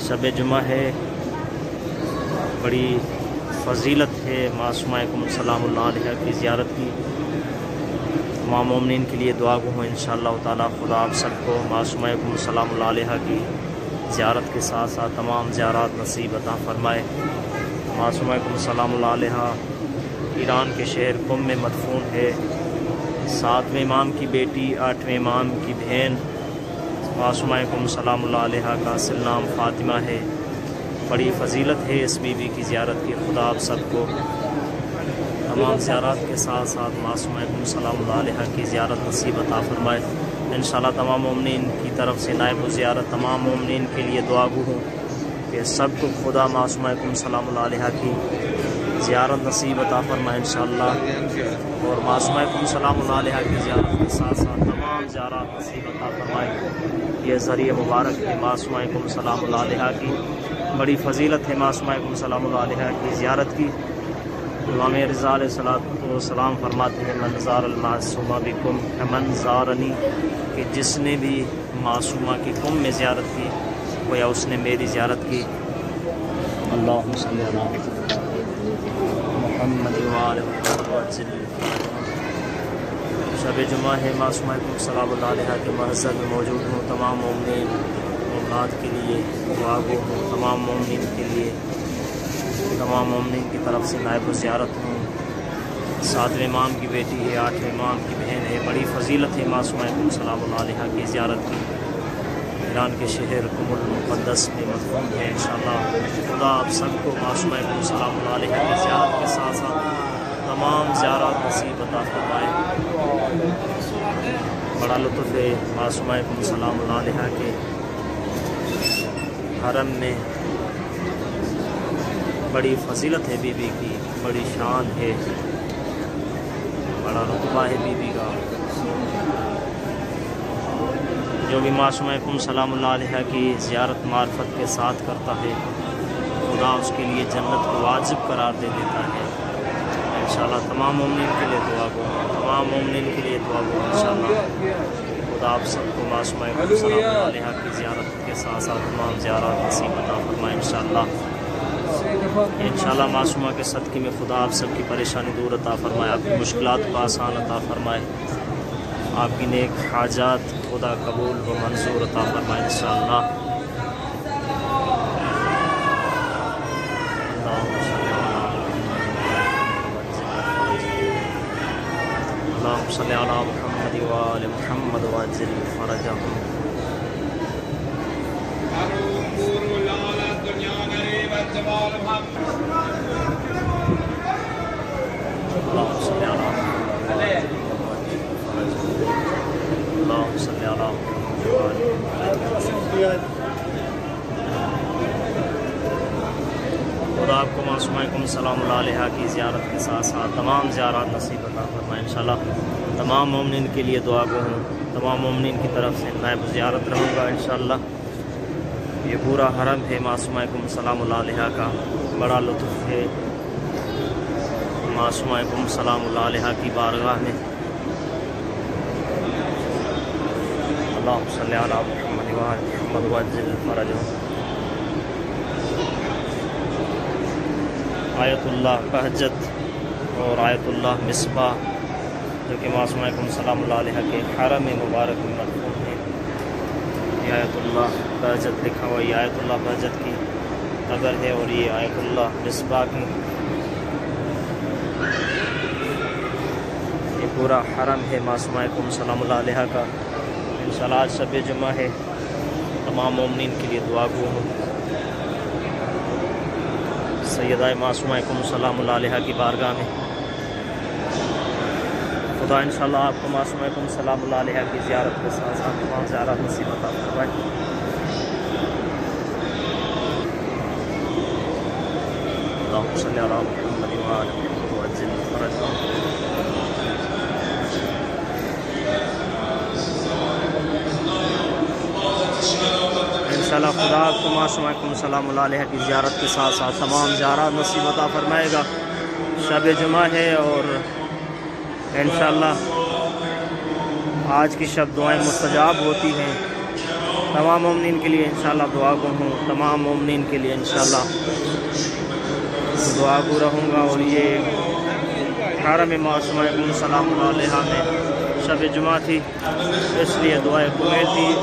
شب جمعہ ہے، بڑی فضیلت ہے معصومہ سلام اللہ علیہ کی زیارت کی۔ تمام مومنین کے لیے دعا گو ہوں انشاءاللہ تعالی خدا آپ سب کو معصومہ سلام اللہ علیہ کی زیارت کے ساتھ ساتھ تمام زیارات نصیب عطا فرمائے۔ معصومہ سلام اللہ علیہ ایران کے شہر قم میں مدفون ہے۔ 7ویں امام کی بیٹی، 8ویں امام کی بہن معصومہ سلام اللہ علیہ کا اصل نام فاطمہ ہے۔ بڑی فضیلت ہے اس بی بی کی زیارت کی۔ خدا آپ سب کو تمام زیارات کے ساتھ ساتھ معصومہ سلام اللہ علیہ کی زیارت نصیب عطا فرمائے۔ انشاءاللہ تمام مومنین کی طرف سے نائب الزیارت تمام مومنین کے لیے دعا گو ہوں کہ سب کو خدا معصومہ سلام اللہ علیہ کی زیارت نصیب عطا فرمائے انشاءاللہ، اور معصومہ سلام اللہ علیہ کی زیارت کے ساتھ ساتھ تمام زیارات نصیب عطا فرمائے۔ یہ ذریعہ مبارک ہے معصومہ سلام اللہ علیہ کی۔ بڑی فضیلت ہے معصومہ سلام اللہ علیہ کی زیارت کی۔ امام رضا علیہ السلام فرماتے ہیں من زار المعصومہ بکم من زارنی، کہ جس نے بھی معصومہ کی قم میں زیارت کی گویا اس نے میری زیارت کی۔ اللہم صلی علی محمد وآل محمد وسلم۔ شب جمعہ ہے، معصومہ سلام اللہ علیہ کے محضر میں موجود ہوں۔ تمام مومنین مومنات کے لیے دعا گو ہوں، تمام مومنین کے لیے تمام مومنین کی طرف سے نائب الزیارت ہوں۔ 7ویں امام کی بیٹی ہے، 8ویں امام کی بہن ہے۔ بڑی فضیلت ہے معصومہ سلام اللہ علیہ کی زیارت کی۔ ایران کے شہر قم المقدس میں مدفون ہے انشاءاللہ۔ خدا آپ سب کو معصومہ سلام اللہ علیہ کی زیارت کے ساتھ ساتھ تمام زیارات نصیب عطا فرمائے۔ بڑا لطف ہے معصومہ سلام اللہ علیہ کے حرم میں، بڑی فضیلت ہے بی بی کی، بڑی شان ہے، بڑا رتبہ ہے بی بی کا۔ جو بھی معصومہ سلام اللہ علیہ کی زیارت معرفت کے ساتھ کرتا ہے خدا اس کے لیے جنت کو واجب قرار دے دیتا ہے انشاءاللہ۔ تمام مومنین کے لیے دعا گو، تمام مومنین کے لیے دعا گو انشاءاللہ۔ خدا آپ سب کو معصومہ سلام اللہ علیہ کی زیارت کے ساتھ ساتھ تمام زیارات نصیب عطا فرمائے انشاءاللہ۔ انشاءاللہ معصومہ کے صدقے میں خدا آپ سب کی پریشانی دور عطا فرمائے، آپ کی مشکلات کو آسان عطا فرمائے، آپ کی نیک حاجات خدا قبول و منظور عطا فرمائے انشاءاللہ۔ اللہم صلی علی محمد وآل محمد وعجل فرجہم۔ اللہم صلی علی اللہم صلی علی خدا آپ کو معصومہ سلام اللہ علیہ کی زیارت کے ساتھ ساتھ تمام زیارات نصیب عطا فرمائے انشاءاللہ۔ تمام مومنین کے لیے دعا گو ہوں، تمام مومنین کی طرف سے نائب زیارت رہوں گا انشاءاللہ۔ یہ پورا حرم ہے معصومہ سلام اللہ علیہ کا، بڑا لطف ہے معصومہ سلام اللہ علیہ کی بارگاہ میں۔ اللہم صلی علی محمد وآل محمد وعجل فرجہم۔ آیت اللہ بہجت اور آیت اللہ مصباح جو کہ معصومہ سلام اللہ علیہ کے حرم مبارک میں مدفون ہے۔ یہ آیت اللہ بہجت لکھا ہوا، یہ آیت اللہ بہجت کی قبر ہے، اور یہ آیت اللہ مصباح کی۔ یہ پورا حرم ہے معصومہ سلام اللہ علیہ کا۔ انشاءاللہ آج شب جمعہ ہے، تمام مومنین کے لیے دعا گو ہوں۔ سیدہ معصومہ سلام اللہ علیہ کی بارگاہ میں خدا انشاءاللہ آپ کو معصومہ سلام اللہ علیہ کی زیارت کے ساتھ ساتھ تمام زیارات نصیب عطا فرمائے۔ اللہم صلی علی محمد وآل محمد وعجل فرجہم۔ انشاءاللہ خدا آپ کو معصومہ سلام اللہ علیہ کی زیارت کے ساتھ ساتھ تمام زیارات نصیب عطا فرمائے گا۔ شب جمعہ ہے اور انشاءاللہ آج کی شب دعائیں مستجاب ہوتی ہیں۔ تمام مومنین کے لیے انشاءاللہ دعا گو ہوں، تمام مومنین کے لیے انشاءاللہ دعا گو رہوں گا۔ اور یہ حرم معصومہ سلام اللہ علیہا میں شب جمعہ تھی، اس لیے دعائیں قبول تھی۔